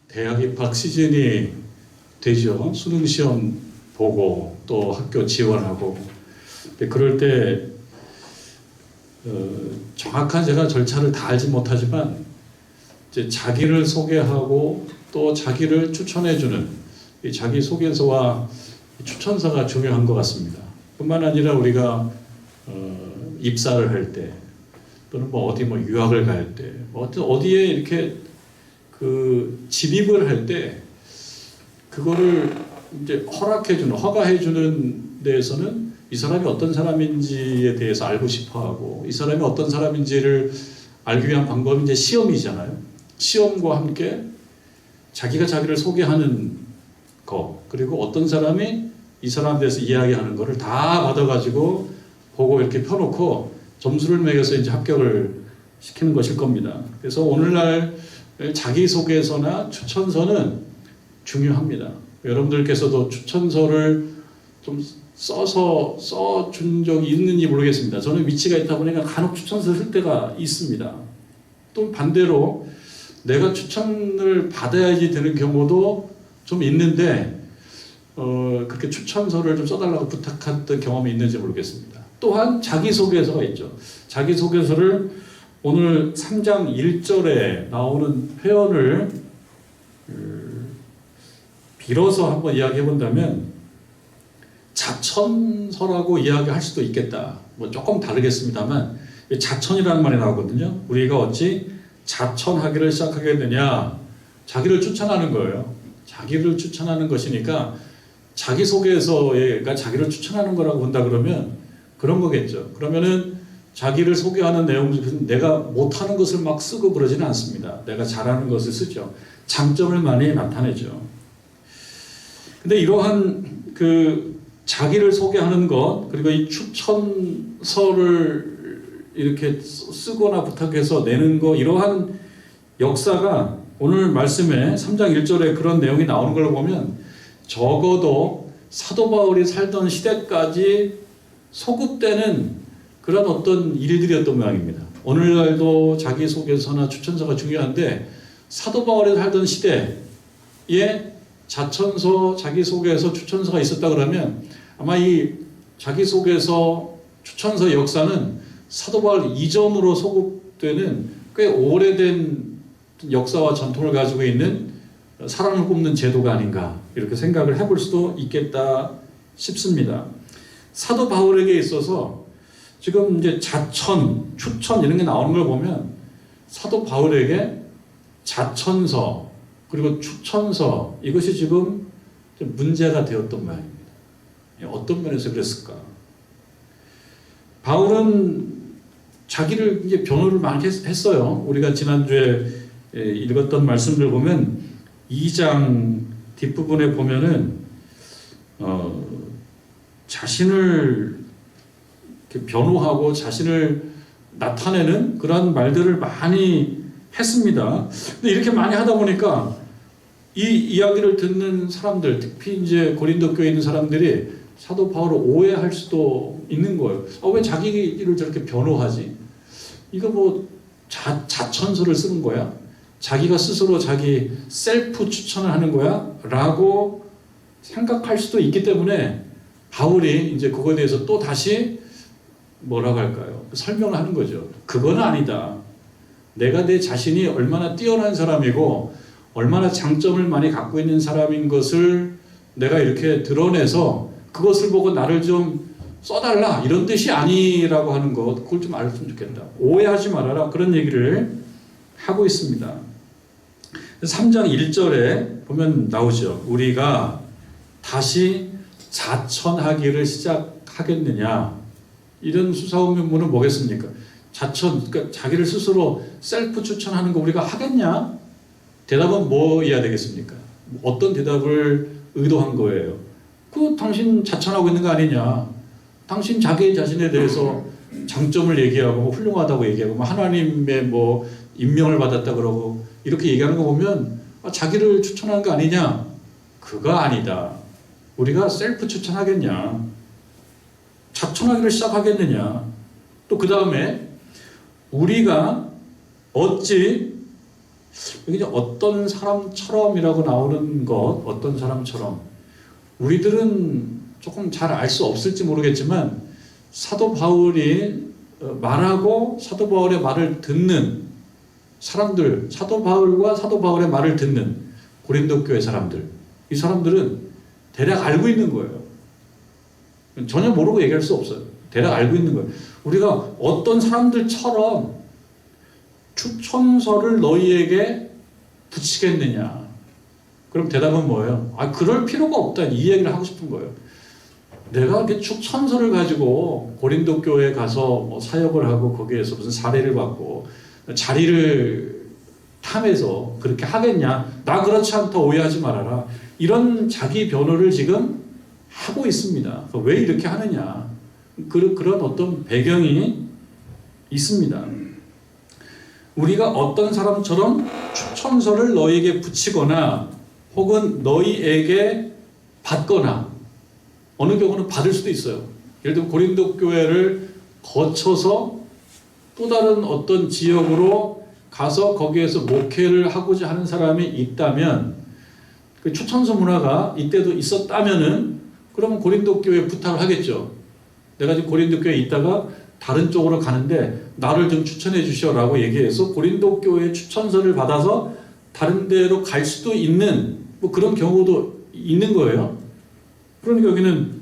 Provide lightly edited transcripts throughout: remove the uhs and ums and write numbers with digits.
대학 입학 시즌이 되죠. 수능 시험 보고 또 학교 지원하고. 근데 그럴 때 정확한 제가 절차를 다 알지 못하지만 이제 자기를 소개하고 또 자기를 추천해주는 이 자기소개서와 추천서가 중요한 것 같습니다. 뿐만 아니라 우리가 입사를 할 때 또는 뭐 어디 뭐 유학을 갈 때 어디에 이렇게 그 진입을 할 때 그거를 이제 허가해주는 데에서는 이 사람이 어떤 사람인지에 대해서 알고 싶어하고 이 사람이 어떤 사람인지를 알기 위한 방법이 이제 시험이잖아요. 시험과 함께 자기가 자기를 소개하는 거 그리고 어떤 사람이 이 사람에 대해서 이야기하는 거를 다 받아가지고 보고 이렇게 펴놓고 점수를 매겨서 이제 합격을 시키는 것일 겁니다. 그래서 오늘날 자기소개서나 추천서는 중요합니다. 여러분들께서도 추천서를 좀 써준 적이 있는지 모르겠습니다. 저는 위치가 있다 보니까 간혹 추천서를 쓸 때가 있습니다. 또 반대로 내가 추천을 받아야지 되는 경우도 좀 있는데 그렇게 추천서를 좀 써달라고 부탁했던 경험이 있는지 모르겠습니다. 또한 자기소개서가 있죠. 자기소개서를 오늘 3장 1절에 나오는 표현을 빌어서 한번 이야기해 본다면 자천서라고 이야기할 수도 있겠다. 뭐 조금 다르겠습니다만 자천이라는 말이 나오거든요. 우리가 어찌 자천하기를 시작하게 되냐? 자기를 추천하는 거예요. 자기를 추천하는 것이니까 자기소개서가 자기를 추천하는 거라고 본다 그러면 그런 거겠죠. 그러면은 자기를 소개하는 내용 중에서 내가 못하는 것을 막 쓰고 그러지는 않습니다. 내가 잘하는 것을 쓰죠. 장점을 많이 나타내죠. 근데 이러한 그 자기를 소개하는 것 그리고 이 추천서를 이렇게 쓰거나 부탁해서 내는 거 이러한 역사가 오늘 말씀에 3장 1절에 그런 내용이 나오는 걸 보면 적어도 사도 바울이 살던 시대까지 소급되는 그런 어떤 일들이었던 모양입니다. 오늘날도 자기소개서나 추천서가 중요한데 사도 바울이 살던 시대에 자천서, 자기소개서, 추천서가 있었다 그러면 아마 이 자기소개서, 추천서 역사는 사도 바울 이전으로 소급되는 꽤 오래된 역사와 전통을 가지고 있는 사람을 뽑는 제도가 아닌가 이렇게 생각을 해볼 수도 있겠다 싶습니다. 사도 바울에게 있어서 지금 이제 자천, 추천 이런 게 나오는 걸 보면 사도 바울에게 자천서 그리고 추천서 이것이 지금 좀 문제가 되었던 모양입니다. 어떤 면에서 그랬을까? 바울은 자기를 이제 변호를 많이 했어요. 우리가 지난주에 읽었던 말씀들 보면 2장 뒷부분에 보면은 자신을 이렇게 변호하고 자신을 나타내는 그런 말들을 많이 했습니다. 근데 이렇게 많이 하다 보니까 이 이야기를 듣는 사람들, 특히 이제 고린도 교회에 있는 사람들이 사도 바울을 오해할 수도 있는 거예요. 왜 자기를 저렇게 변호하지? 이거 뭐 자천서를 쓰는 거야? 자기가 스스로 자기 셀프 추천을 하는 거야? 라고 생각할 수도 있기 때문에 바울이 이제 그거에 대해서 또 다시 뭐라고 할까요? 설명을 하는 거죠. 그건 아니다. 내가 내 자신이 얼마나 뛰어난 사람이고 얼마나 장점을 많이 갖고 있는 사람인 것을 내가 이렇게 드러내서 그것을 보고 나를 좀 써달라 이런 뜻이 아니라고 하는 것 그걸 좀 알았으면 좋겠다. 오해하지 말아라 그런 얘기를 하고 있습니다. 3장 1절에 보면 나오죠. 우리가 다시 자천하기를 시작하겠느냐 이런 수사의문은 뭐겠습니까? 자천, 그러니까 자기를 스스로 셀프 추천하는 거 우리가 하겠냐? 대답은 뭐여야 되겠습니까? 어떤 대답을 의도한 거예요? 당신 자천하고 있는 거 아니냐? 당신 자기 자신에 대해서 장점을 얘기하고 훌륭하다고 얘기하고 하나님의 뭐 임명을 받았다 그러고 이렇게 얘기하는 거 보면 자기를 추천하는 거 아니냐? 그거 아니다. 우리가 셀프 추천하겠냐? 자천하기를 시작하겠느냐? 또 그 다음에 우리가 어찌 여기 이제 어떤 사람처럼이라고 나오는 것, 어떤 사람처럼 우리들은 조금 잘 알 수 없을지 모르겠지만 사도 바울이 말하고 사도 바울의 말을 듣는 사람들, 사도 바울과 사도 바울의 말을 듣는 고린도 교회 사람들, 이 사람들은 대략 알고 있는 거예요. 전혀 모르고 얘기할 수 없어요. 대략 알고 있는 거예요. 우리가 어떤 사람들처럼 추천서를 너희에게 붙이겠느냐? 그럼 대답은 뭐예요? 그럴 필요가 없다. 이 얘기를 하고 싶은 거예요. 내가 이렇게 추천서를 가지고 고린도 교회에 가서 뭐 사역을 하고 거기에서 무슨 사례를 받고 자리를 탐해서 그렇게 하겠냐? 나 그렇지 않다. 오해하지 말아라. 이런 자기 변호를 지금 하고 있습니다. 왜 이렇게 하느냐? 그런 어떤 배경이 있습니다. 우리가 어떤 사람처럼 추천서를 너희에게 붙이거나 혹은 너희에게 받거나, 어느 경우는 받을 수도 있어요. 예를 들면 고린도 교회를 거쳐서 또 다른 어떤 지역으로 가서 거기에서 목회를 하고자 하는 사람이 있다면, 그 추천서 문화가 이때도 있었다면은 그러면 고린도 교회에 부탁을 하겠죠. 내가 지금 고린도 교회에 있다가 다른 쪽으로 가는데 나를 좀 추천해 주시오라고 얘기해서 고린도 교회 추천서를 받아서 다른 데로 갈 수도 있는 뭐 그런 경우도 있는 거예요. 그러니까 여기는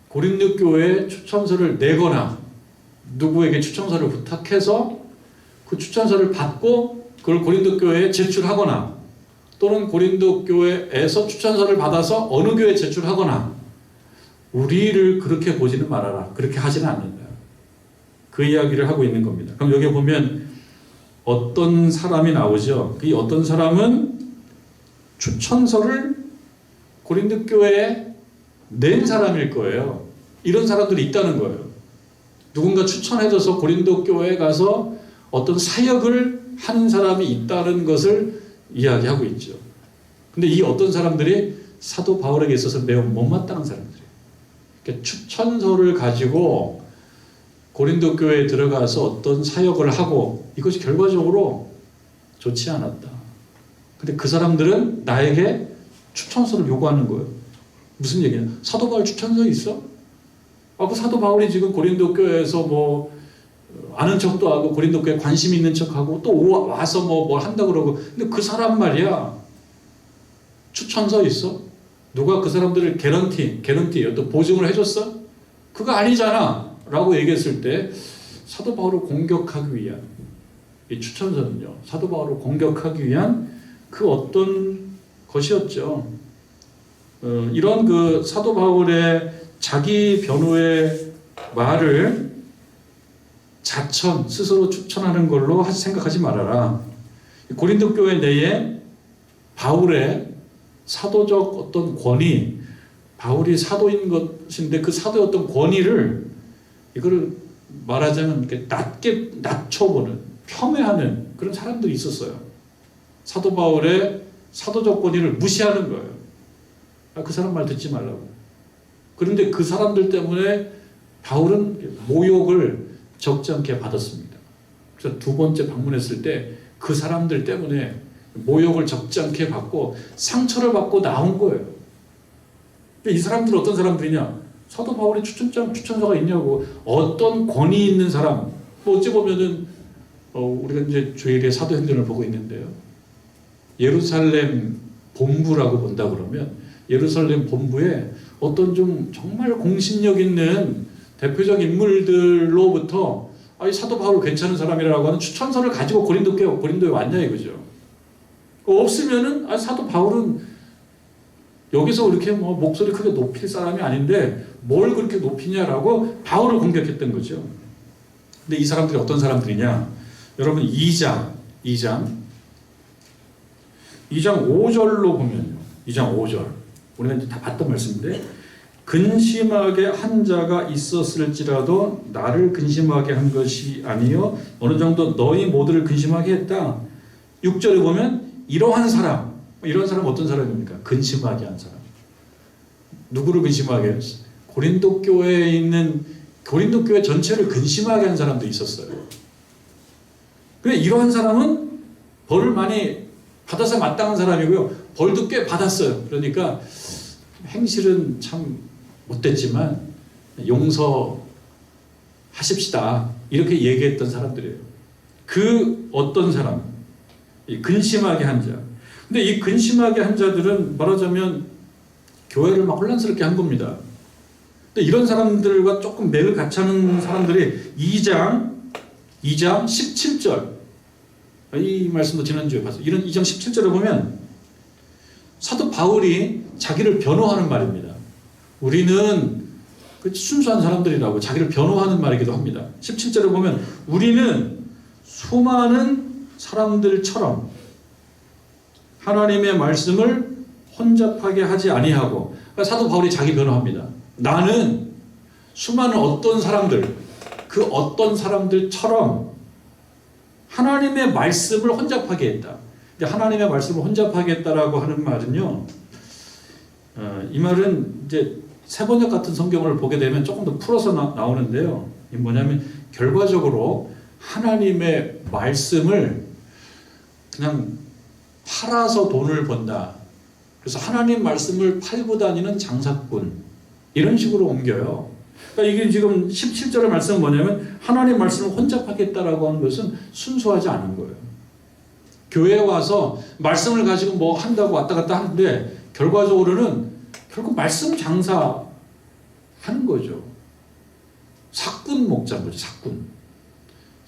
고린도 교회에 추천서를 내거나 누구에게 추천서를 부탁해서 그 추천서를 받고 그걸 고린도 교회에 제출하거나, 또는 고린도 교회에서 추천서를 받아서 어느 교회에 제출하거나, 우리를 그렇게 보지는 말아라. 그렇게 하지는 않는다. 그 이야기를 하고 있는 겁니다. 그럼 여기 보면 어떤 사람이 나오죠. 그 어떤 사람은 추천서를 고린도 교회에 낸 사람일 거예요. 이런 사람들이 있다는 거예요. 누군가 추천해줘서 고린도 교회에 가서 어떤 사역을 하는 사람이 있다는 것을 이야기하고 있죠. 근데 이 어떤 사람들이 사도 바울에게 있어서 매우 못마땅한 사람들이에요. 그러니까 추천서를 가지고 고린도 교회에 들어가서 어떤 사역을 하고 이것이 결과적으로 좋지 않았다. 근데 그 사람들은 나에게 추천서를 요구하는 거예요. 무슨 얘기냐? 사도 바울 추천서 있어? 그 사도 바울이 지금 고린도 교회에서 뭐 아는 척도 하고 고린도 교회에 관심 있는 척하고 또 와서 뭘 한다 그러고, 근데 그 사람 말이야 추천서 있어? 누가 그 사람들을 개런티 어떤 보증을 해줬어? 그거 아니잖아 라고 얘기했을 때 사도 바울을 공격하기 위한, 이 추천서는요 사도 바울을 공격하기 위한 그 어떤 것이었죠. 이런 그 사도 바울의 자기 변호의 말을 자천, 스스로 추천하는 걸로 생각하지 말아라. 고린도 교회 내에 바울의 사도적 어떤 권위, 바울이 사도인 것인데 그 사도의 어떤 권위를, 이거를 말하자면 이렇게 낮춰보는, 폄훼하는 그런 사람들이 있었어요. 사도 바울의 사도적 권위를 무시하는 거예요. 그 사람 말 듣지 말라고. 그런데 그 사람들 때문에 바울은 모욕을 적지 않게 받았습니다. 그래서 두 번째 방문했을 때 그 사람들 때문에 모욕을 적지 않게 받고 상처를 받고 나온 거예요. 이 사람들은 어떤 사람들이냐? 사도 바울의 추천서가 있냐고. 어떤 권위 있는 사람. 어찌 보면은 우리가 이제 주일에 사도행전을 보고 있는데요. 예루살렘 본부라고 본다 그러면 예루살렘 본부에 어떤 좀 정말 공신력 있는 대표적 인물들로부터 이 사도 바울 괜찮은 사람이라고 하는 추천서를 가지고 고린도에 왔냐 이거죠. 없으면은 사도 바울은 여기서 그렇게 목소리 크게 높일 사람이 아닌데 뭘 그렇게 높이냐라고 바울을 공격했던 거죠. 근데 이 사람들이 어떤 사람들이냐? 여러분 2장 5절로 보면요. 2장 5절. 우리가 이제 다 봤던 말씀인데, 근심하게 한 자가 있었을지라도 나를 근심하게 한 것이 아니요 어느 정도 너희 모두를 근심하게 했다. 6절에 보면 이러한 사람, 이런 사람 어떤 사람입니까? 근심하게 한 사람. 누구를 근심하게 했어요? 고린도 교회에 있는 고린도 교회 전체를 근심하게 한 사람도 있었어요. 근데 이러한 사람은 벌을 많이 받아서 마땅한 사람이고요. 벌도 꽤 받았어요. 그러니까 행실은 참 못됐지만 용서하십시다. 이렇게 얘기했던 사람들이에요. 그 어떤 사람, 이 근심하게 한 자. 근데 이 근심하게 한 자들은 말하자면 교회를 막 혼란스럽게 한 겁니다. 근데 이런 사람들과 조금 맥을 같이 하는 사람들이 2장 17절. 이 말씀도 지난주에 봤어요. 이런 2장 17절에 보면 사도 바울이 자기를 변호하는 말입니다. 우리는 순수한 사람들이라고 자기를 변호하는 말이기도 합니다. 17절에 보면 우리는 수많은 사람들처럼 하나님의 말씀을 혼잡하게 하지 아니하고, 그러니까 사도 바울이 자기 변호합니다. 나는 수많은 어떤 사람들, 그 어떤 사람들처럼 하나님의 말씀을 혼잡하게 했다. 하나님의 말씀을 혼잡하게 했다라고 하는 말은요, 이 말은 이제 세번역 같은 성경을 보게 되면 조금 더 풀어서 나오는데요. 이 뭐냐면 결과적으로 하나님의 말씀을 그냥 팔아서 돈을 번다. 그래서 하나님 말씀을 팔고 다니는 장사꾼, 이런 식으로 옮겨요. 그러니까 이게 지금 17절의 말씀은 뭐냐면 하나님 말씀을 혼잡하겠다라고 하는 것은 순수하지 않은 거예요. 교회에 와서 말씀을 가지고 뭐 한다고 왔다 갔다 하는데 결과적으로는 결국 말씀 장사하는 거죠. 사꾼 목자인 거죠.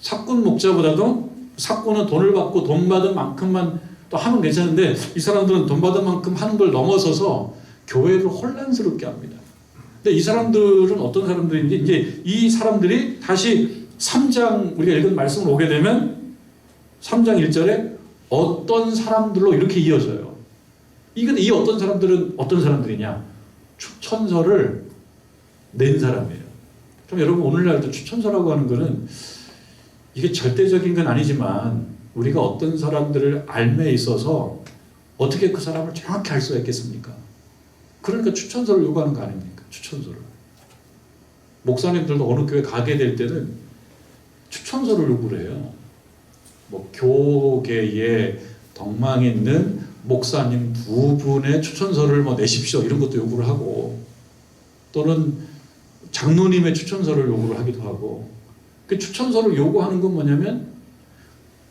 사꾼 목자보다도, 사꾼은 돈을 받고 돈 받은 만큼만 또 하면 괜찮은데 이 사람들은 돈 받은 만큼 하는 걸 넘어서서 교회를 혼란스럽게 합니다. 근데 이 사람들은 어떤 사람들인지, 이제 이 사람들이 다시 3장 우리가 읽은 말씀을 오게 되면 3장 1절에 어떤 사람들로 이렇게 이어져요. 이 어떤 사람들은 어떤 사람들이냐? 추천서를 낸 사람이에요. 그럼 여러분, 오늘날도 추천서라고 하는 거는 이게 절대적인 건 아니지만 우리가 어떤 사람들을 알매 있어서 어떻게 그 사람을 정확히 알 수가 있겠습니까? 그러니까 추천서를 요구하는 거 아닙니까? 추천서를. 목사님들도 어느 교회 가게 될 때는 추천서를 요구를 해요. 뭐 교계에 덕망 있는 목사님 2분의 추천서를 뭐 내십시오, 이런 것도 요구를 하고, 또는 장로님의 추천서를 요구를 하기도 하고. 그 추천서를 요구하는 건 뭐냐면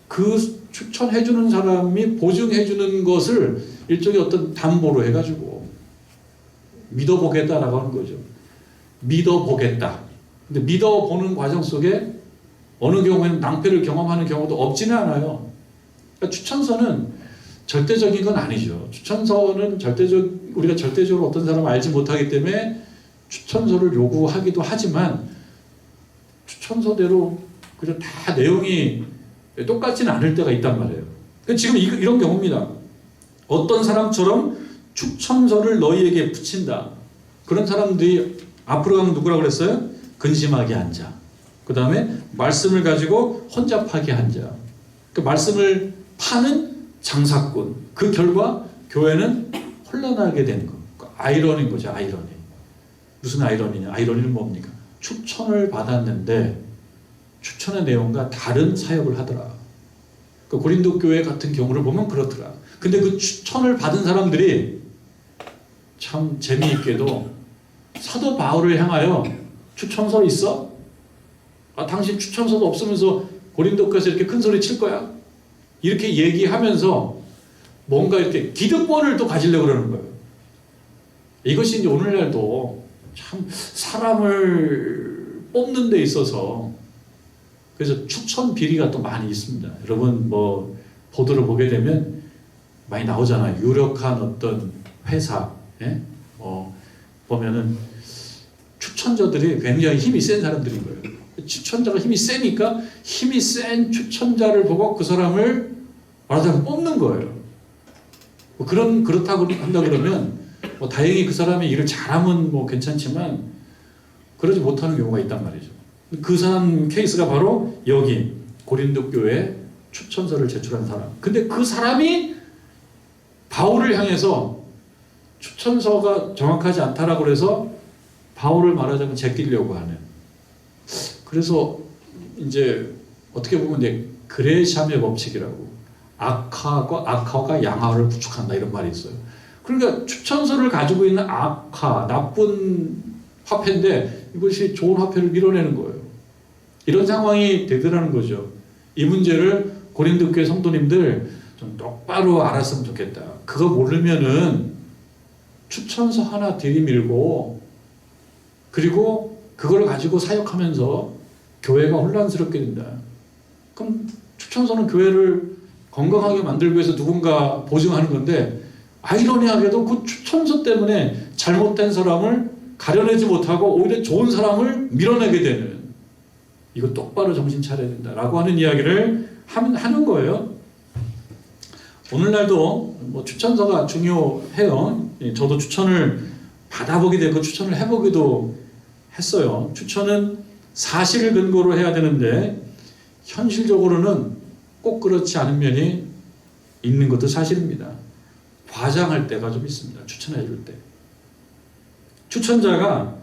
그 추천해주는 사람이 보증해주는 것을 일종의 어떤 담보로 해가지고 믿어보겠다라고 하는 거죠. 믿어보겠다. 근데 믿어보는 과정 속에 어느 경우에는 낭패를 경험하는 경우도 없지는 않아요. 그러니까 추천서는 절대적인 건 아니죠. 추천서는 우리가 절대적으로 어떤 사람을 알지 못하기 때문에 추천서를 요구하기도 하지만 추천서대로 그냥 다 내용이 똑같지는 않을 때가 있단 말이에요. 지금 이런 경우입니다. 어떤 사람처럼 추천서를 너희에게 붙인다. 그런 사람들이 앞으로 가면 누구라고 그랬어요? 근심하게 한 자. 그 다음에 말씀을 가지고 혼잡하게 한 자. 그 말씀을 파는 장사꾼. 그 결과 교회는 혼란하게 된 거. 아이러니인 거죠. 아이러니. 무슨 아이러니냐? 아이러니는 뭡니까? 추천을 받았는데 추천의 내용과 다른 사역을 하더라. 그 고린도 교회 같은 경우를 보면 그렇더라. 근데 그 추천을 받은 사람들이 참 재미있게도 사도 바울을 향하여 추천서 있어? 당신 추천서도 없으면서 고린도 교회에서 이렇게 큰 소리 칠 거야? 이렇게 얘기하면서 뭔가 이렇게 기득권을 또 가지려고 그러는 거예요. 이것이 이제 오늘날도 참 사람을 뽑는 데 있어서, 그래서 추천 비리가 또 많이 있습니다. 여러분 뭐 보도를 보게 되면 많이 나오잖아요. 유력한 어떤 회사, 보면은 추천자들이 굉장히 힘이 센 사람들인 거예요. 추천자가 힘이 세니까 힘이 센 추천자를 보고 그 사람을 말하자면 뽑는 거예요. 그렇다고 한다 그러면 뭐 다행히 그 사람이 일을 잘하면 뭐 괜찮지만 그러지 못하는 경우가 있단 말이죠. 그 사람 케이스가 바로 여기 고린도 교회에 추천서를 제출한 사람. 근데 그 사람이 바울을 향해서 추천서가 정확하지 않다라고 해서 바울을 말하자면 제끼려고 하는. 그래서 이제 어떻게 보면 이제 그레샴의 법칙이라고, 악화가 양화를 구축한다 이런 말이 있어요. 그러니까 추천서를 가지고 있는 악화, 나쁜 화폐인데 이것이 좋은 화폐를 밀어내는 거예요. 이런 상황이 되더라는 거죠. 이 문제를 고린도 교회 성도님들 좀 똑바로 알았으면 좋겠다. 그거 모르면은 추천서 하나 들이밀고 그리고 그걸 가지고 사역하면서 교회가 혼란스럽게 된다. 그럼 추천서는 교회를 건강하게 만들기 위해서 누군가 보증하는 건데 아이러니하게도 그 추천서 때문에 잘못된 사람을 가려내지 못하고 오히려 좋은 사람을 밀어내게 되는, 이거 똑바로 정신 차려야 된다라고 하는 이야기를 하는 거예요. 오늘날도 뭐 추천서가 중요해요. 저도 추천을 받아보게 되고 추천을 해보기도 했어요. 추천은 사실을 근거로 해야 되는데 현실적으로는 꼭 그렇지 않은 면이 있는 것도 사실입니다. 과장할 때가 좀 있습니다. 추천해 줄 때. 추천자가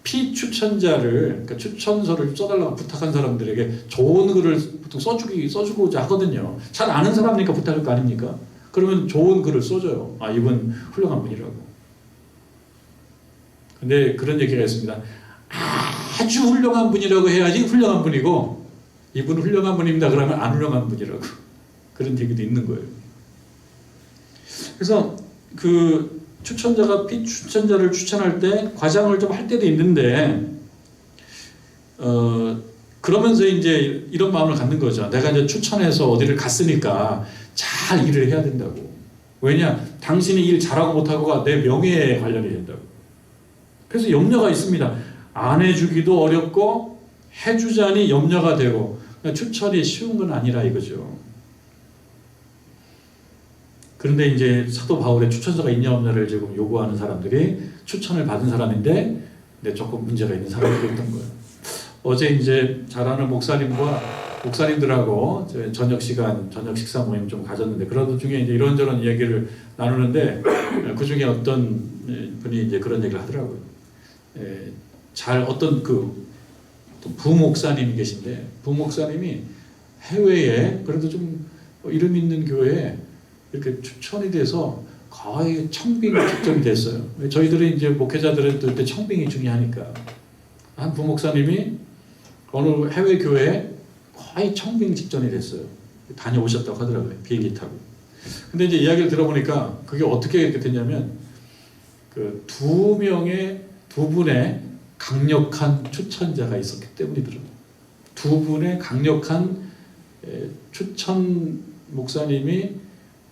피추천자를, 그러니까 추천서를 써달라고 부탁한 사람들에게 좋은 글을 보통 써주고자 하거든요. 잘 아는 사람이니까 부탁할 거 아닙니까? 그러면 좋은 글을 써줘요. 아, 이분 훌륭한 분이라고. 근데 그런 얘기가 있습니다. 아주 훌륭한 분이라고 해야지 훌륭한 분이고, 이분은 훌륭한 분입니다. 그러면 안 훌륭한 분이라고. 그런 얘기도 있는 거예요. 그래서 그 추천자가 피추천자를 추천할 때 과장을 좀 할 때도 있는데, 그러면서 이제 이런 마음을 갖는 거죠. 내가 이제 추천해서 어디를 갔으니까 잘 일을 해야 된다고. 왜냐? 당신이 일 잘하고 못하고가 내 명예에 관련이 된다고. 그래서 염려가 있습니다. 안 해주기도 어렵고 해주자니 염려가 되고, 그러니까 추천이 쉬운 건 아니라 이거죠. 그런데 이제 사도 바울의 추천서가 있냐 없냐를 지금 요구하는 사람들이 추천을 받은 사람인데 조금 문제가 있는 사람들이었던 거예요. 어제 이제 잘 아는 목사님들하고 저녁 식사 모임 좀 가졌는데, 그러던 중에 이제 이런저런 얘기를 나누는데 그 중에 어떤 분이 이제 그런 얘기를 하더라고요. 어떤 부목사님이 계신데, 부목사님이 해외에 그래도 좀 이름 있는 교회에 이렇게 추천이 돼서 거의 청빙 직전이 됐어요. 저희들은 이제 목회자들은 또 이때 청빙이 중요하니까. 한 부목사님이 어느 해외 교회에 거의 청빙 직전이 됐어요. 다녀오셨다고 하더라고요. 비행기 타고. 근데 이제 이야기를 들어보니까 그게 어떻게 이렇게 됐냐면, 그 두 분의 강력한 추천자가 있었기 때문이더라고요. 두 분의 강력한 추천 목사님이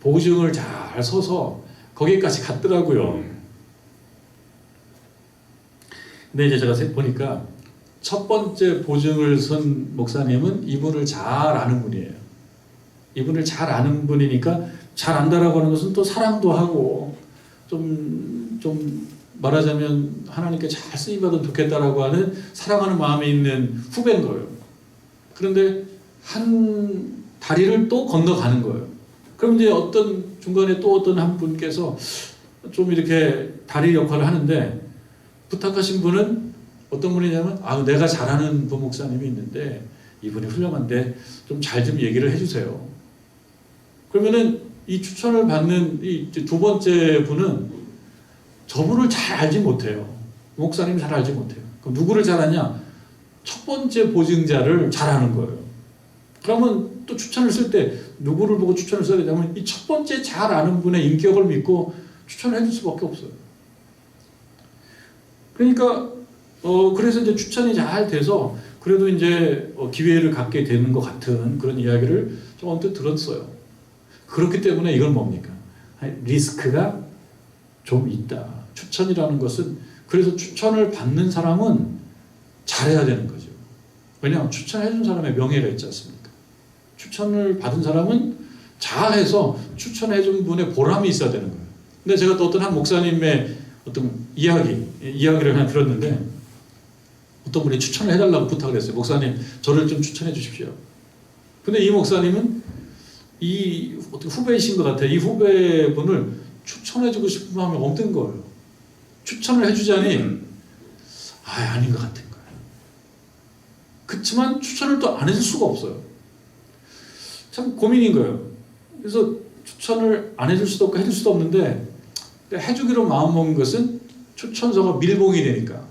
보증을 잘 서서 거기까지 갔더라고요. 근데 이제 제가 보니까 첫 번째 보증을 선 목사님은 이분을 잘 아는 분이에요. 이분을 잘 아는 분이니까, 잘 안다라고 하는 것은 또 사랑도 하고 좀 말하자면 하나님께 잘 쓰임받으면 좋겠다라고 하는 사랑하는 마음이 있는 후배인 거예요. 그런데 한 다리를 또 건너가는 거예요. 그럼 이제 중간에 또 어떤 한 분께서 좀 이렇게 다리 역할을 하는데, 부탁하신 분은 어떤 분이냐면, 내가 잘 아는 부목사님이 있는데 이분이 훌륭한데 좀 잘 좀 얘기를 해주세요. 그러면은 이 추천을 받는 이 두 번째 분은 저분을 잘 알지 못해요. 목사님 잘 알지 못해요. 그럼 누구를 잘 아냐? 첫 번째 보증자를 잘 아는 거예요. 그러면 또 추천을 쓸 때 누구를 보고 추천을 써야 되냐면 이 첫 번째 잘 아는 분의 인격을 믿고 추천을 해줄 수밖에 없어요. 그러니까 그래서 이제 추천이 잘 돼서 그래도 이제 기회를 갖게 되는 것 같은 그런 이야기를 좀 언뜻 들었어요. 그렇기 때문에 이건 뭡니까? 리스크가 좀 있다. 추천이라는 것은, 그래서 추천을 받는 사람은 잘해야 되는 거죠. 왜냐하면 추천해준 사람의 명예가 있지 않습니까? 추천을 받은 사람은 잘해서 추천해준 분의 보람이 있어야 되는 거예요. 근데 제가 또 어떤 한 목사님의 어떤 이야기를 하나 들었는데, 어떤 분이 추천을 해달라고 부탁을 했어요. 목사님, 저를 좀 추천해 주십시오. 근데 이 목사님은 이 후배이신 것 같아요. 이 후배분을 추천해주고 싶은 마음이 없는 거예요. 추천을 해주자니 아닌 것 같은 거예요. 그렇지만 추천을 또 안 해줄 수가 없어요. 참 고민인 거예요. 그래서 추천을 안 해줄 수도 없고 해줄 수도 없는데 해주기로 마음먹은 것은 추천서가 밀봉이 되니까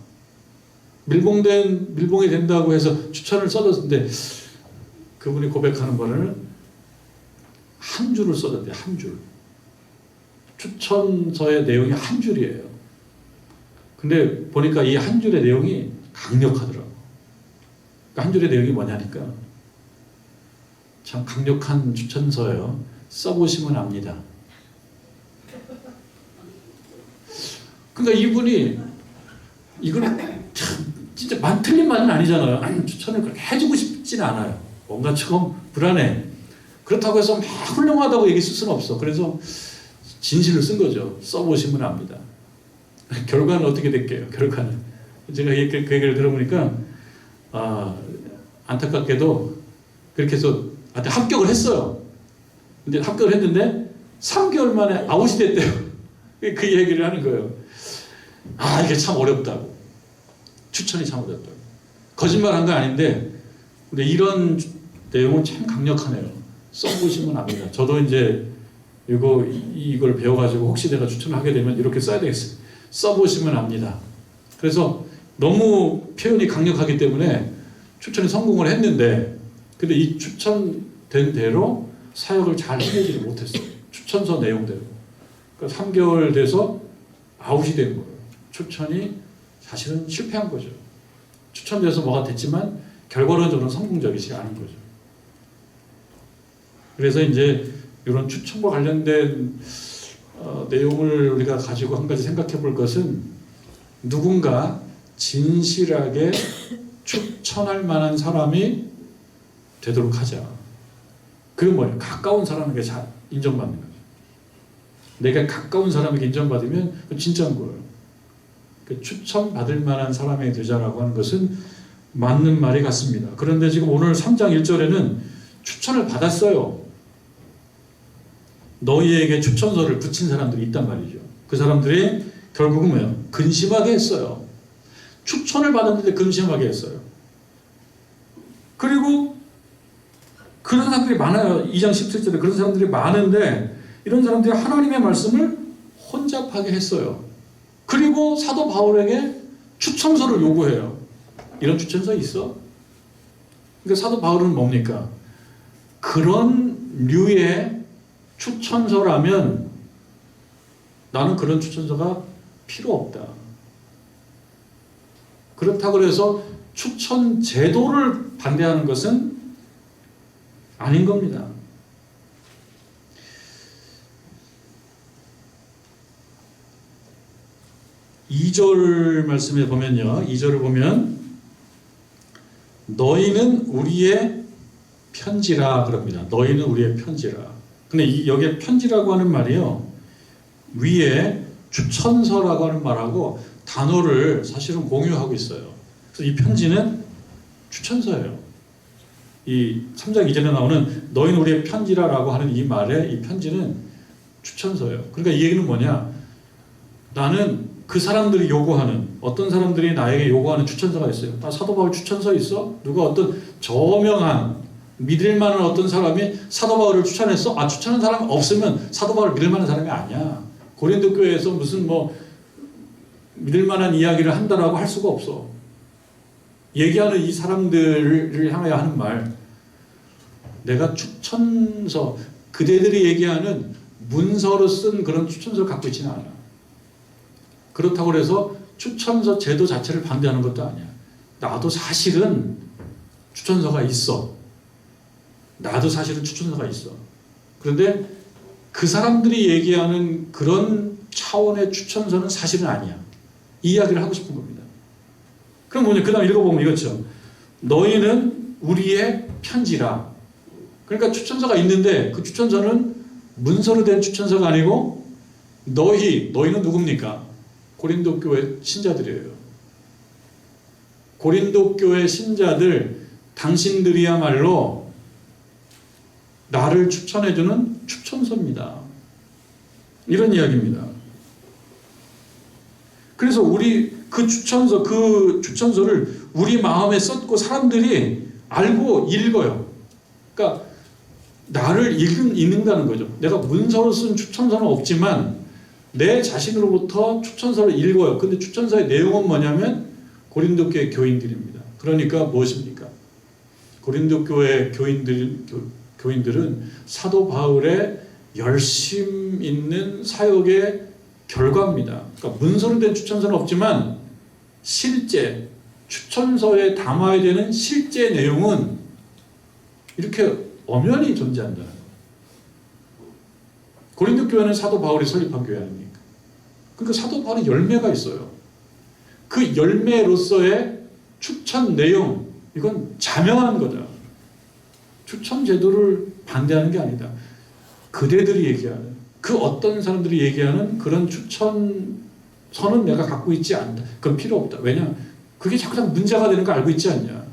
밀봉이 된다고 해서 추천을 써줬는데 그분이 고백하는 바는 한 줄을 써줬대요. 한 줄. 추천서의 내용이 한 줄이에요. 근데 보니까 이 한 줄의 내용이 강력하더라고. 그러니까 한 줄의 내용이 뭐냐니까 참 강력한 추천서예요. 써보시면 압니다. 그러니까 이분이 이걸 참 진짜 틀린 말은 아니잖아요. 아니, 추천을 그렇게 해주고 싶지는 않아요. 뭔가 조금 불안해. 그렇다고 해서 막 훌륭하다고 얘기 쓸 수는 없어. 그래서 진실을 쓴 거죠. 써보시면 압니다. 결과는 어떻게 될게요? 결과는 제가 그 얘기를 들어보니까 안타깝게도 그렇게 해서 합격을 했어요. 근데 합격을 했는데 3개월 만에 아웃이 됐대요. 그 얘기를 하는 거예요. 이게 참 어렵다고. 추천이 참 어렵다고. 거짓말한 거 아닌데 근데 이런 내용은 참 강력하네요. 써보시면 압니다. 저도 이제 이걸 배워가지고 혹시 내가 추천을 하게 되면 이렇게 써야 되겠어요. 써보시면 압니다. 그래서 너무 표현이 강력하기 때문에 추천에 성공을 했는데 근데 이 추천된 대로 사역을 잘 해내지를 못했어요. 추천서 내용대로. 그러니까 3개월 돼서 아웃이 된 거예요. 추천이 사실은 실패한 거죠. 추천돼서 뭐가 됐지만 결과론적으로는 성공적이지 않은 거죠. 그래서 이제 이런 추천과 관련된 내용을 우리가 가지고 한 가지 생각해 볼 것은 누군가 진실하게 추천할 만한 사람이 되도록 하자. 그건 뭐예요? 가까운 사람에게 잘 인정받는 거죠. 내가 가까운 사람에게 인정받으면 진짜인 거예요. 추천받을 만한 사람이 되자라고 하는 것은 맞는 말이 같습니다. 그런데 지금 오늘 3장 1절에는 추천을 받았어요. 너희에게 추천서를 붙인 사람들이 있단 말이죠. 그 사람들이 결국은 뭐예요? 근심하게 했어요. 추천을 받았는데 근심하게 했어요. 그리고 그런 사람들이 많아요. 2장 17절에 그런 사람들이 많은데 이런 사람들이 하나님의 말씀을 혼잡하게 했어요. 그리고 사도 바울에게 추천서를 요구해요. 이런 추천서 있어? 그러니까 사도 바울은 뭡니까? 그런 류의 추천서라면 나는 그런 추천서가 필요 없다. 그렇다고 해서 추천 제도를 반대하는 것은 아닌 겁니다. 2절 말씀에 보면요. 2절을 보면 너희는 우리의 편지라 그럽니다. 너희는 우리의 편지라. 근데 여기에 편지라고 하는 말이요. 위에 추천서라고 하는 말하고 단어를 사실은 공유하고 있어요. 그래서 이 편지는 추천서예요. 이 3장 2절에 나오는 너희는 우리의 편지라라고 하는 이 말에 이 편지는 추천서예요. 그러니까 이 얘기는 뭐냐? 나는 그 사람들이 요구하는 어떤 사람들이 나에게 요구하는 추천서가 있어요. 사도 바울 추천서 있어? 누가 어떤 저명한 믿을 만한 어떤 사람이 사도 바울을 추천했어? 추천한 사람 없으면 사도 바울을 믿을 만한 사람이 아니야. 고린도 교회에서 무슨 믿을 만한 이야기를 한다라고 할 수가 없어. 얘기하는 이 사람들을 향하여 하는 말, 내가 추천서, 그대들이 얘기하는 문서로 쓴 그런 추천서를 갖고 있지는 않아. 그렇다고 해서 추천서 제도 자체를 반대하는 것도 아니야. 나도 사실은 추천서가 있어. 나도 사실은 추천서가 있어. 그런데 그 사람들이 얘기하는 그런 차원의 추천서는 사실은 아니야. 이 이야기를 하고 싶은 겁니다. 그럼 뭐냐? 그 다음 읽어보면 이거죠. 너희는 우리의 편지라. 그러니까 추천서가 있는데 그 추천서는 문서로 된 추천서가 아니고 너희는 누굽니까? 고린도 교회 신자들이에요. 고린도 교회 신자들, 당신들이야말로 나를 추천해주는 추천서입니다. 이런 이야기입니다. 그래서 그 추천서를 우리 마음에 썼고 사람들이 알고 읽어요. 그러니까 나를 읽는다는 거죠. 내가 문서로 쓴 추천서는 없지만 내 자신으로부터 추천서를 읽어요. 근데 추천서의 내용은 뭐냐면 고린도 교회 교인들입니다. 그러니까 무엇입니까? 고린도 교회 교인들은 사도 바울의 열심 있는 사역의 결과입니다. 그러니까 문서로 된 추천서는 없지만 실제 추천서에 담아야 되는 실제 내용은 이렇게 엄연히 존재한다는 거예요. 고린도 교회는 사도 바울이 설립한 교회 아닙니까? 그러니까 사도 바울의 열매가 있어요. 그 열매로서의 추천 내용, 이건 자명한 거다. 추천 제도를 반대하는 게 아니다. 그대들이 얘기하는, 그 어떤 사람들이 얘기하는 그런 추천서는 내가 갖고 있지 않다. 그건 필요 없다. 왜냐? 그게 자꾸 문제가 되는 거 알고 있지 않냐.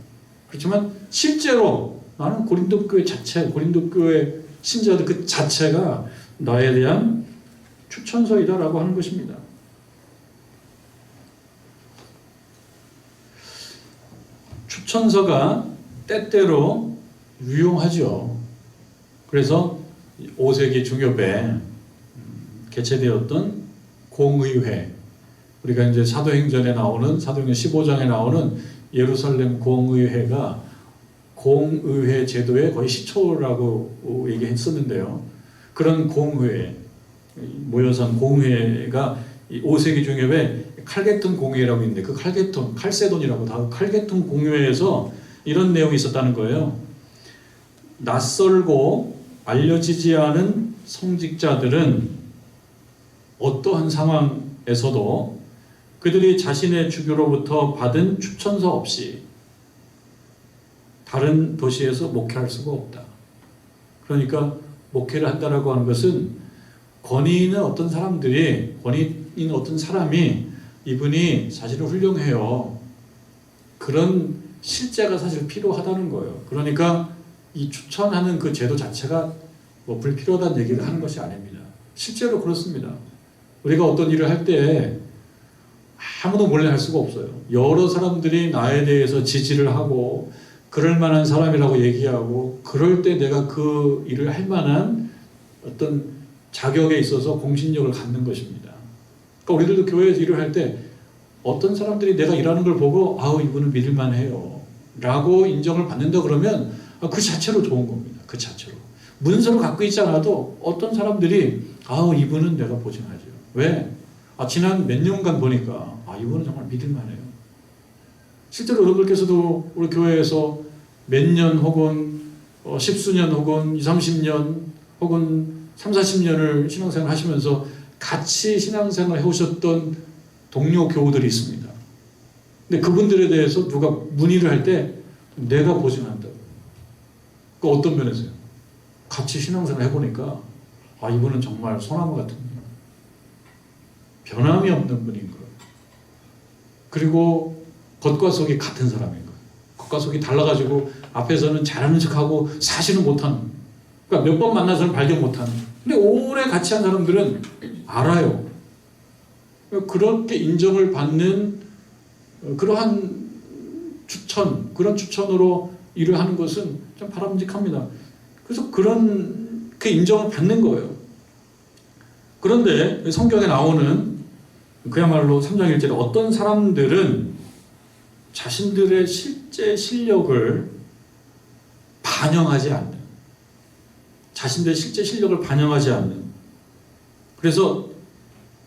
그렇지만 실제로 나는 고린도 교회 자체, 고린도 교회 신자들 그 자체가 나에 대한 추천서이다라고 하는 것입니다. 추천서가 때때로 유용하죠. 그래서 5세기 중엽에 개최되었던 공의회, 우리가 이제 사도행전에 나오는, 사도행전 15장에 나오는 예루살렘 공의회가 공의회 제도의 거의 시초라고 얘기했었는데요. 그런 공의회, 모여서 한 공의회가 5세기 중엽에 칼게톤 공의회라고 있는데, 그 칼게톤, 칼세돈이라고 다 칼게톤 공의회에서 이런 내용이 있었다는 거예요. 낯설고 알려지지 않은 성직자들은 어떠한 상황에서도 그들이 자신의 주교로부터 받은 추천서 없이 다른 도시에서 목회할 수가 없다. 그러니까 목회를 한다라고 하는 것은 권위 있는 어떤 사람들이, 권위 있는 어떤 사람이 이분이 사실은 훌륭해요. 그런 실제가 사실 필요하다는 거예요. 그러니까 이 추천하는 그 제도 자체가 뭐 불필요하다는 얘기를 하는 것이 아닙니다. 실제로 그렇습니다. 우리가 어떤 일을 할 때 아무도 몰래 할 수가 없어요. 여러 사람들이 나에 대해서 지지를 하고 그럴 만한 사람이라고 얘기하고, 그럴 때 내가 그 일을 할 만한 어떤 자격에 있어서 공신력을 갖는 것입니다. 그러니까 우리들도 교회에서 일을 할 때 어떤 사람들이 내가 일하는 걸 보고 아우 이분은 믿을만해요 라고 인정을 받는다 그러면 그 자체로 좋은 겁니다. 그 자체로. 문서를 갖고 있지 않아도 어떤 사람들이 아우 이분은 내가 보증하죠. 왜? 지난 몇 년간 보니까 이분은 정말 믿을만해요. 실제로 여러분들께서도 우리 교회에서 몇 년 혹은 10수년 혹은 20, 30년 혹은 30, 40년을 신앙생활 하시면서 같이 신앙생활 해오셨던 동료 교우들이 있습니다. 근데 그분들에 대해서 누가 문의를 할 때 내가 보증한다. 그 어떤 면에서요? 같이 신앙생활 해보니까 이분은 정말 소나무 같은 분, 변함이 없는 분인 거예요. 그리고 겉과 속이 같은 사람인 거예요. 겉과 속이 달라가지고 앞에서는 잘하는 척하고 사실은 못하는, 그러니까 몇 번 만나서는 발견 못하는. 근데 오래 같이 한 사람들은 알아요. 그렇게 인정을 받는 그러한 추천, 그런 추천으로 일을 하는 것은 좀 바람직합니다. 그래서 그런 그 인정을 받는 거예요. 그런데 성경에 나오는 그야말로 3장 1절에 어떤 사람들은 자신들의 실제 실력을 반영하지 않는, 자신들의 실제 실력을 반영하지 않는, 그래서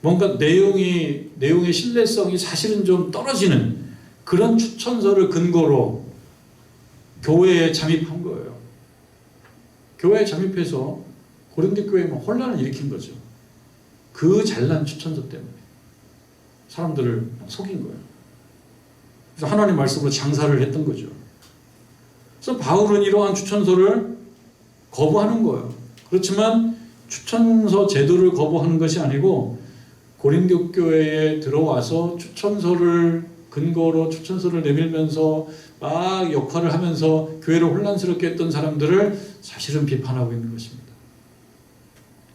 뭔가 내용의 신뢰성이 사실은 좀 떨어지는 그런 추천서를 근거로 교회에 잠입한 거예요. 교회에 잠입해서 고린도 교회에 혼란을 일으킨 거죠. 그 잘난 추천서 때문에 사람들을 속인 거예요. 그래서 하나님 말씀으로 장사를 했던 거죠. 그래서 바울은 이러한 추천서를 거부하는 거예요. 그렇지만 추천서 제도를 거부하는 것이 아니고 고린도 교회에 들어와서 추천서를 근거로 추천서를 내밀면서 막 역할을 하면서 교회를 혼란스럽게 했던 사람들을 사실은 비판하고 있는 것입니다.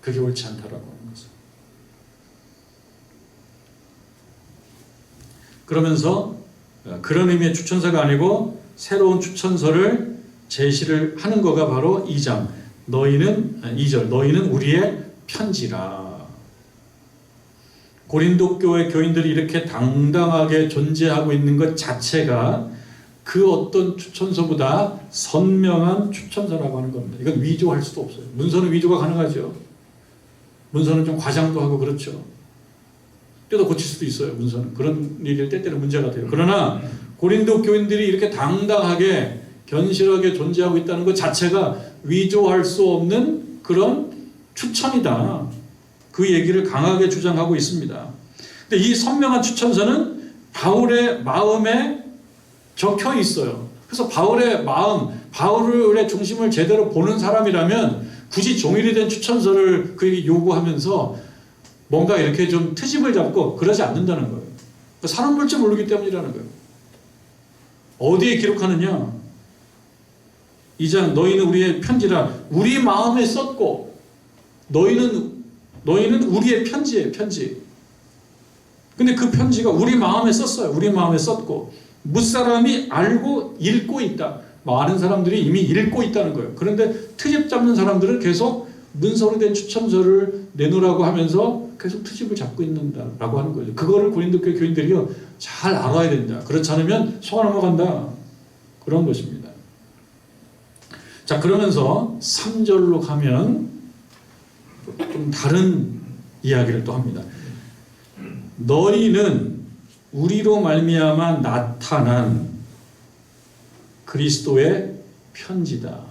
그게 옳지 않다라고 하는 것은. 그러면서 그런 의미의 추천서가 아니고 새로운 추천서를 제시를 하는 거가 바로 2장 너희는 2절 너희는 우리의 편지라. 고린도 교회 교인들이 이렇게 당당하게 존재하고 있는 것 자체가 그 어떤 추천서보다 선명한 추천서라고 하는 겁니다. 이건 위조할 수도 없어요. 문서는 위조가 가능하죠. 문서는 좀 과장도 하고 그렇죠. 뜯어 고칠 수도 있어요. 문서는 그런 일일 때때로 문제가 돼요. 그러나 고린도 교인들이 이렇게 당당하게 견실하게 존재하고 있다는 것 자체가 위조할 수 없는 그런 추천이다. 그 얘기를 강하게 주장하고 있습니다. 근데 이 선명한 추천서는 바울의 마음에 적혀 있어요. 그래서 바울의 마음, 바울의 중심을 제대로 보는 사람이라면 굳이 종일이 된 추천서를 그에게 요구하면서 뭔가 이렇게 좀 트집을 잡고 그러지 않는다는 거예요. 사람 볼 줄 모르기 때문이라는 거예요. 어디에 기록하느냐? 2장 너희는 우리의 편지라. 우리 마음에 썼고 너희는 우리의 편지예요. 편지. 근데 그 편지가 우리 마음에 썼어요. 우리 마음에 썼고 무사람이 알고 읽고 있다. 많은 사람들이 이미 읽고 있다는 거예요. 그런데 트집 잡는 사람들은 계속 문서로 된 추천서를 내놓으라고 하면서 계속 트집을 잡고 있는다라고 하는 거죠. 그거를 고린도 교회 교인들이요 잘 알아야 된다. 그렇지 않으면 속아 넘어간다. 그런 것입니다. 자, 그러면서 3절로 가면 좀 다른 이야기를 또 합니다. 너희는 우리로 말미암아 나타난 그리스도의 편지다.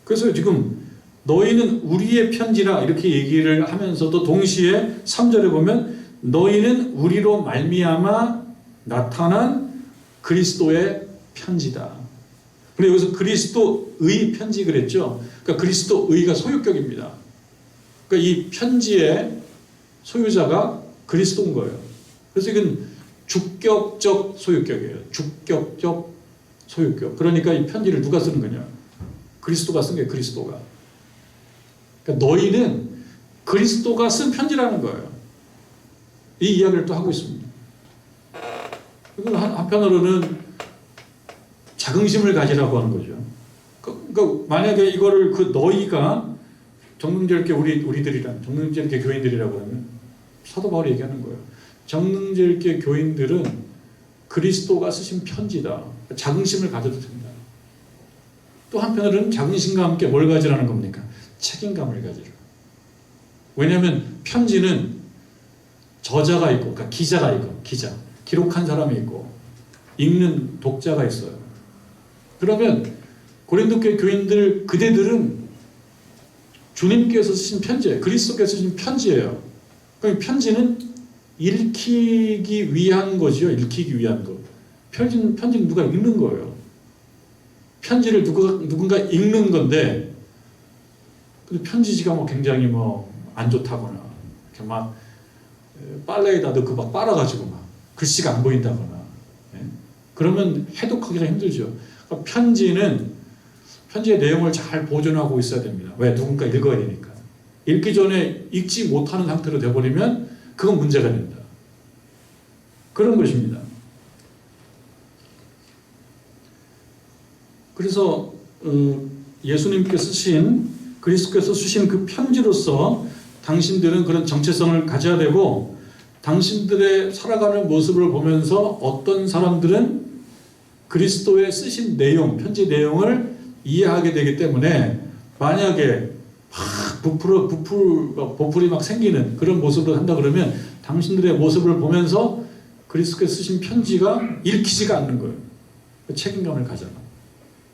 그래서 지금 너희는 우리의 편지라 이렇게 얘기를 하면서도 동시에 3절에 보면 너희는 우리로 말미암아 나타난 그리스도의 편지다. 그리고 여기서 그리스도의 편지 그랬죠. 그러니까 그리스도의가 소유격입니다. 그러니까 이 편지의 소유자가 그리스도인 거예요. 그래서 이건 주격적 소유격이에요. 주격적 소유격. 그러니까 이 편지를 누가 쓰는 거냐? 그리스도가 쓴 게 그리스도가. 그러니까 너희는 그리스도가 쓴 편지라는 거예요. 이 이야기를 또 하고 있습니다. 그리고 한편으로는 자긍심을 가지라고 하는 거죠. 그러니까 만약에 이거를 그 너희가 정능절개 우리들이란 정능절개 교인들이라고 하면 사도 바울이 얘기하는 거예요. 정능절개 교인들은 그리스도가 쓰신 편지다. 자긍심을 가져도 된다. 또 한편으로는 자긍심과 함께 뭘 가지라는 겁니까? 책임감을 가지라. 왜냐하면 편지는 저자가 있고, 그러니까 기자가 있고, 기록한 사람이 있고, 읽는 독자가 있어요. 그러면 고린도 교회 교인들 그대들은 주님께서 쓰신 편지예요. 그리스도께서 쓰신 편지예요. 그럼 편지는 읽히기 위한 거죠. 읽히기 위한 거. 편지는 누가 읽는 거예요. 편지를 누군가 읽는 건데, 근데 편지지가 뭐 굉장히 안 좋다거나, 이렇게 막 빨래에다 넣고 막 빨아가지고 막 글씨가 안 보인다거나, 그러면 해독하기가 힘들죠. 그러니까 편지의 내용을 잘 보존하고 있어야 됩니다. 왜? 누군가 읽어야 되니까. 읽기 전에 읽지 못하는 상태로 돼버리면 그건 문제가 된다. 그런 것입니다. 그래서 예수님께서 그리스도께서 쓰신 그 편지로서 당신들은 그런 정체성을 가져야 되고, 당신들의 살아가는 모습을 보면서 어떤 사람들은 그리스도의 쓰신 내용, 편지 내용을 이해하게 되기 때문에, 만약에 보풀이 막 생기는 그런 모습으로 한다 그러면 당신들의 모습을 보면서 그리스도께서 쓰신 편지가 읽히지가 않는 거예요. 책임감을 가져라.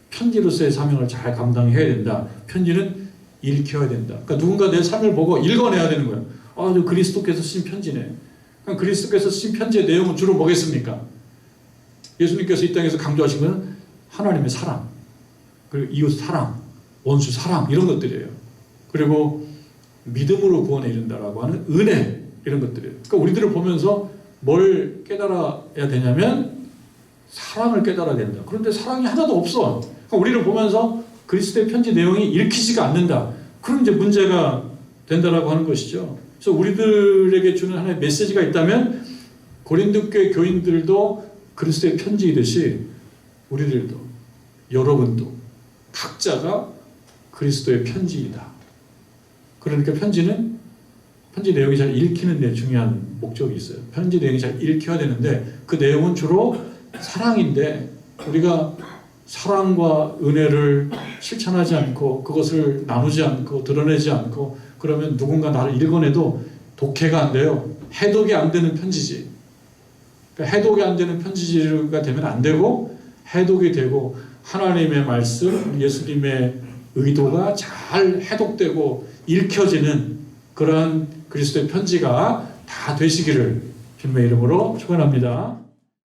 편지로서의 사명을 잘 감당해야 된다. 편지는 읽혀야 된다. 그러니까 누군가 내 삶을 보고 읽어내야 되는 거예요. 아, 저 그리스도께서 쓰신 편지네. 그럼 그리스도께서 쓰신 편지의 내용은 주로 뭐겠습니까? 예수님께서 이 땅에서 강조하신 것은 하나님의 사랑, 그리고 이웃 사랑, 원수 사랑, 이런 것들이에요. 그리고 믿음으로 구원에 이른다라고 하는 은혜, 이런 것들이에요. 그러니까 우리들을 보면서 뭘 깨달아야 되냐면 사랑을 깨달아야 된다. 그런데 사랑이 하나도 없어. 그러니까 우리를 보면서 그리스도의 편지 내용이 읽히지가 않는다. 그럼 이제 문제가 된다라고 하는 것이죠. 그래서 우리들에게 주는 하나의 메시지가 있다면, 고린도 교회 교인들도 그리스도의 편지이듯이 우리들도, 여러분도, 각자가 그리스도의 편지이다. 그러니까 편지 내용이 잘 읽히는 데 중요한 목적이 있어요. 편지 내용이 잘 읽혀야 되는데 그 내용은 주로 사랑인데 우리가 사랑과 은혜를 실천하지 않고 그것을 나누지 않고 드러내지 않고 그러면 누군가 나를 읽어내도 독해가 안 돼요. 해독이 안 되는 편지지. 그러니까 해독이 안 되는 편지가 되면 안 되고 해독이 되고 하나님의 말씀, 예수님의 의도가 잘 해독되고 읽혀지는 그러한 그리스도의 편지가 다 되시기를 주님의 이름으로 축원합니다.